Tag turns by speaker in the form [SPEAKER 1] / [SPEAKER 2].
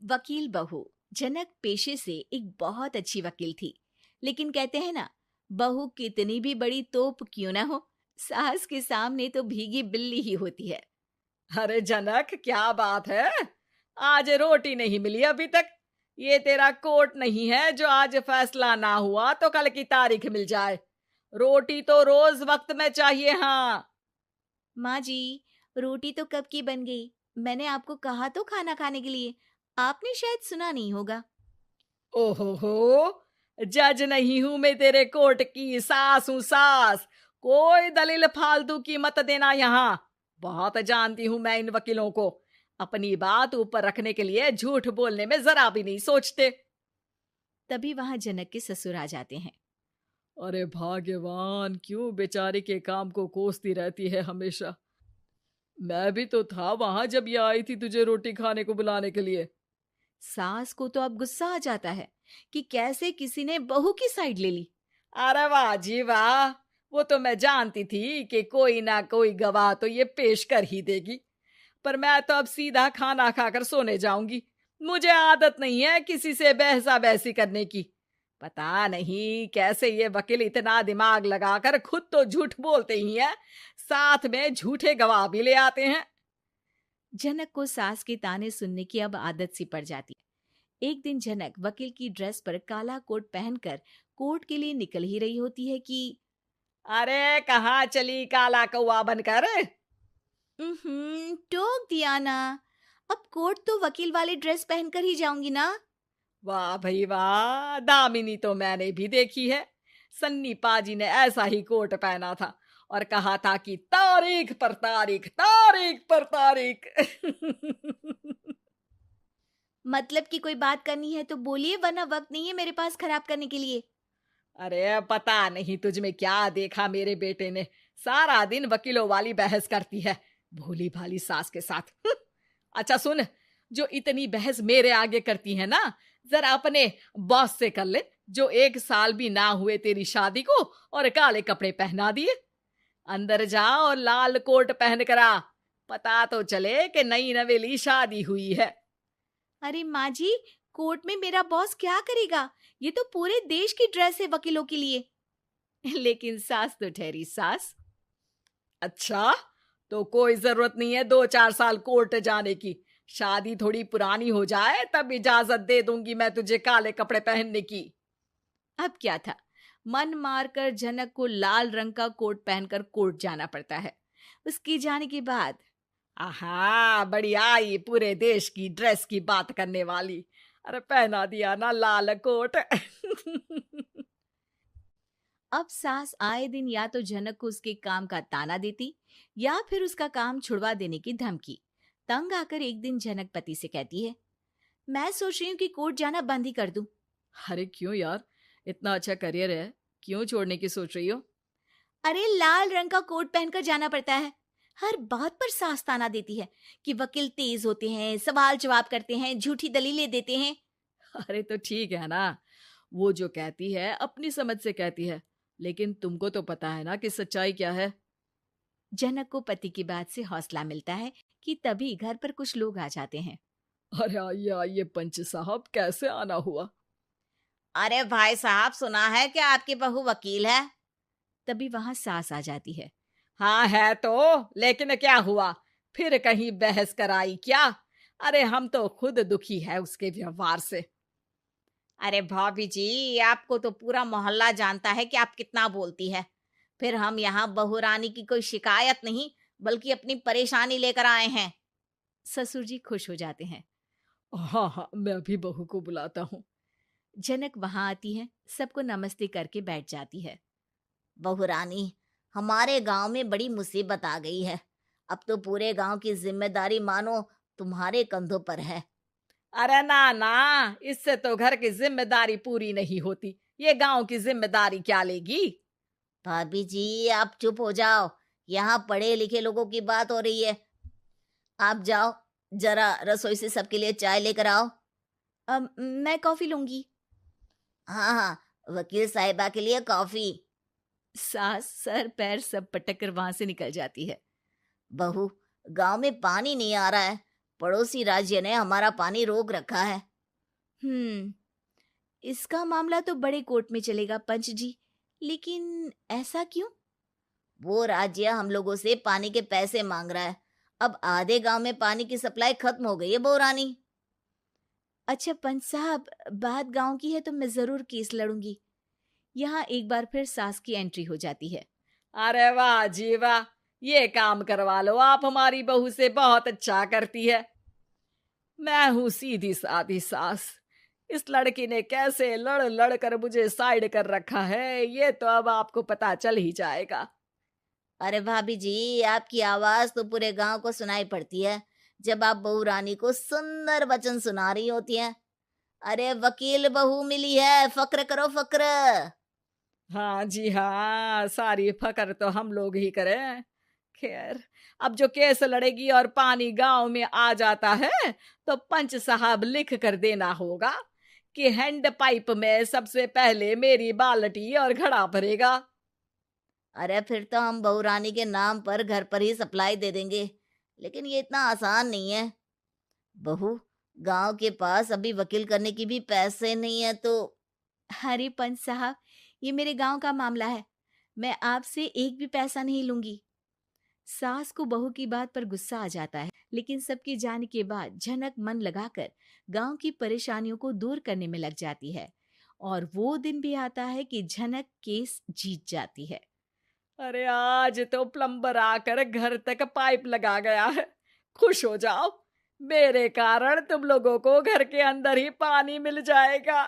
[SPEAKER 1] वकील बहू। जनक पेशे से एक बहुत अच्छी वकील थी, लेकिन कहते हैं ना, बहू कितनी भी बड़ी तोप क्यों ना हो, सास के सामने तो भीगी बिल्ली ही होती है।
[SPEAKER 2] अरे जनक, क्या बात है? आज रोटी नहीं मिली अभी तक। ये तेरा कोर्ट नहीं है जो आज फैसला ना हुआ तो कल की तारीख मिल जाए। रोटी तो रोज वक्त में चाहिए। हाँ।
[SPEAKER 1] माँ जी, रोटी तो कब की बन गई। मैंने आपको कहा तो खाना खाने के लिए, आपने शायद सुना नहीं होगा।
[SPEAKER 2] ओहो, जज नहीं हूं मैं तेरे कोर्ट की, सास हूं सास। कोई दलील फालतू की मत देना यहाँ। बहुत जानती हूं मैं इन वकीलों को। अपनी बात ऊपर रखने के लिए झूठ बोलने में जरा भी नहीं सोचते।
[SPEAKER 1] तभी वहां जनक के ससुर आ जाते हैं।
[SPEAKER 2] अरे भाग्यवान, क्यों बेचारे के काम को कोसती रहती है हमेशा। मैं भी तो था वहां जब ये आई थी तुझे रोटी खाने को बुलाने के लिए।
[SPEAKER 1] सास को तो अब गुस्सा आ जाता है कि कैसे किसी ने बहू की साइड ले ली।
[SPEAKER 2] अरे वाह जी वाह, वो तो मैं जानती थी कि कोई ना कोई गवाह तो ये पेश कर ही देगी। पर मैं तो अब सीधा खाना खाकर सोने जाऊंगी। मुझे आदत नहीं है किसी से बहसा बहसी करने की। पता नहीं कैसे ये वकील इतना दिमाग लगाकर खुद तो झूठ बोलते ही हैं, साथ में झूठे गवाह भी ले आते हैं।
[SPEAKER 1] जनक को सास के ताने सुनने की अब आदत सी पड़ जाती है। एक दिन जनक वकील की ड्रेस पर काला कोट पहनकर कोर्ट के लिए निकल ही रही होती है कि
[SPEAKER 2] अरे कहाँ चली काला कौवा बनकर?
[SPEAKER 1] टोक दिया ना। अब कोर्ट तो वकील वाली ड्रेस पहनकर ही जाऊंगी ना।
[SPEAKER 2] वाह भाई वाह, दामिनी तो मैंने भी देखी है। सन्नी पाजी ने ऐसा ही कोट पहना था और कहा था कि तारीख पर तारीख, तारीख पर तारीख।
[SPEAKER 1] मतलब कि कोई बात करनी है तो बोलिए, वरना वक्त नहीं है मेरे पास खराब करने के लिए।
[SPEAKER 2] अरे पता नहीं तुझ में क्या देखा मेरे बेटे ने, सारा दिन वकीलों वाली बहस करती है, भोली भाली सास के साथ। अच्छा सुन, जो इतनी बहस मेरे आगे करती है ना, जरा अपने बॉस से कर ले, जो 1 साल भी ना हुए तेरी शादी को और काले कपड़े पहना दिए। अंदर जा और लाल कोट पहन कर आ, पता तो चले कि नई नवेली शादी हुई है।
[SPEAKER 1] अरे माँ जी, कोर्ट में मेरा बॉस क्या करेगा? ये तो पूरे देश की ड्रेस है वकीलों के लिए। लेकिन सास तो ठहरी सास।
[SPEAKER 2] अच्छा, तो कोई जरूरत नहीं है 2-4 साल कोर्ट जाने की। शादी थोड़ी पुरानी हो जाए तब इजाजत दे दूंगी मैं तुझे काले कपड़े पहनने की।
[SPEAKER 1] अब क्या था, मन मारकर जनक को लाल रंग का कोट पहनकर कोर्ट जाना पड़ता है। उसके जाने के बाद
[SPEAKER 2] आहा, बढ़िया, ये पूरे देश की ड्रेस की बात करने वाली। अरे पहना दिया ना लाल कोट।
[SPEAKER 1] अब सास आए दिन या तो जनक को उसके काम का ताना देती, या फिर उसका काम छुड़वा देने की धमकी। तंग आकर एक दिन जनक पति से कहती है, मैं सोच रही हूँ कि कोर्ट जाना बंद ही कर दूं।
[SPEAKER 2] अरे क्यों यार, इतना अच्छा करियर है, क्यों छोड़ने की सोच रही हो?
[SPEAKER 1] अरे लाल रंग का कोट पहनकर जाना पड़ता है। हर बात पर सास ताना देती है कि वकील तेज होते हैं, सवाल जवाब करते हैं, झूठी दलीलें देते हैं।
[SPEAKER 2] अरे तो ठीक है ना, वो जो कहती है अपनी समझ से कहती है, लेकिन तुमको तो पता है ना कि सच्चाई क्या है।
[SPEAKER 1] जनक को पति की बात से हौसला मिलता है कि तभी घर पर कुछ लोग आ जाते हैं।
[SPEAKER 2] अरे आइए पंच साहब, कैसे आना हुआ?
[SPEAKER 3] अरे भाई साहब, सुना है कि आपकी बहू वकील है।
[SPEAKER 1] तभी वहां सास आ जाती है।
[SPEAKER 2] हाँ है तो, लेकिन क्या हुआ? फिर कहीं बहस कराई क्या? अरे हम तो खुद दुखी है उसके व्यवहार से।
[SPEAKER 3] अरे भाभी जी, आपको तो पूरा मोहल्ला जानता है कि आप कितना बोलती है। फिर हम यहाँ बहू रानी की कोई शिकायत नहीं, बल्कि अपनी परेशानी लेकर आए हैं।
[SPEAKER 1] ससुर जी खुश हो जाते हैं।
[SPEAKER 2] हाँ हाँ, मैं भी बहू को बुलाता हूँ।
[SPEAKER 1] जनक वहां आती है, सबको नमस्ते करके बैठ जाती है।
[SPEAKER 3] बहू रानी, हमारे गांव में बड़ी मुसीबत आ गई है। अब तो पूरे गांव की जिम्मेदारी मानो तुम्हारे कंधों पर है।
[SPEAKER 2] अरे ना ना, इससे तो घर की जिम्मेदारी पूरी नहीं होती, ये गांव की जिम्मेदारी क्या लेगी?
[SPEAKER 3] भाभी जी, आप चुप हो जाओ। यहाँ पढ़े लिखे लोगों की बात हो रही है। आप जाओ, जरा रसोई से सबके लिए चाय लेकर आओ।
[SPEAKER 1] मैं कॉफी लूंगी।
[SPEAKER 3] हाँ हाँ, वकील साहिबा के लिए कॉफी।
[SPEAKER 1] सास सर पैर सब पटक कर वहां से निकल जाती है।
[SPEAKER 3] बहू, गांव में पानी नहीं आ रहा है, पड़ोसी राज्य ने हमारा पानी रोक रखा है।
[SPEAKER 1] इसका मामला तो बड़े कोर्ट में चलेगा पंच जी, लेकिन ऐसा क्यों?
[SPEAKER 3] वो राज्य हम लोगों से पानी के पैसे मांग रहा है। अब आधे गांव में पानी की सप्लाई खत्म हो गई है बहुरानी।
[SPEAKER 1] अच्छा पंच साहब, बात गांव की है तो मैं जरूर केस लड़ूंगी। यहाँ एक बार फिर सास की एंट्री हो जाती है।
[SPEAKER 2] अरे वाह जी वाह, ये काम करवा लो, आप हमारी बहू से बहुत अच्छा करती है। मैं हूं सीधी सादी सास। इस लड़की ने कैसे लड़ लड़ कर मुझे साइड कर रखा है, ये तो अब आपको पता चल ही जाएगा।
[SPEAKER 3] अरे भाभी जी, आपकी आवाज तो पूरे गांव को सुनाई पड़ती है जब आप बहू रानी को सुंदर वचन सुना रही होती हैं। अरे वकील बहू मिली है, फक्र करो फक्र।
[SPEAKER 2] हाँ जी हाँ, सारी फकर तो हम लोग ही करें। खैर, अब जो केस लड़ेगी और पानी गांव में आ जाता है तो पंच साहब लिख कर देना होगा कि हैंड पाइप में सबसे पहले मेरी बाल्टी और घड़ा भरेगा।
[SPEAKER 3] अरे फिर तो हम बहू रानी के नाम पर घर पर ही सप्लाई दे देंगे, लेकिन ये इतना आसान नहीं है। बहू, गांव के पास अभी वकील करने की भी पैसे नहीं है तो।
[SPEAKER 1] अरे पंच साहब, ये मेरे गांव का मामला है, मैं आपसे एक भी पैसा नहीं लूंगी। सास को बहू की बात पर गुस्सा आ जाता है, लेकिन सबके जाने के बाद झनक मन लगाकर गांव की परेशानियों को दूर करने में लग जाती है। और वो दिन भी आता है कि झनक केस जीत जाती है।
[SPEAKER 2] अरे आज तो प्लम्बर आकर घर तक पाइप लगा गया है। खुश हो जाओ, मेरे कारण तुम लोगों को घर के अंदर ही पानी मिल जाएगा।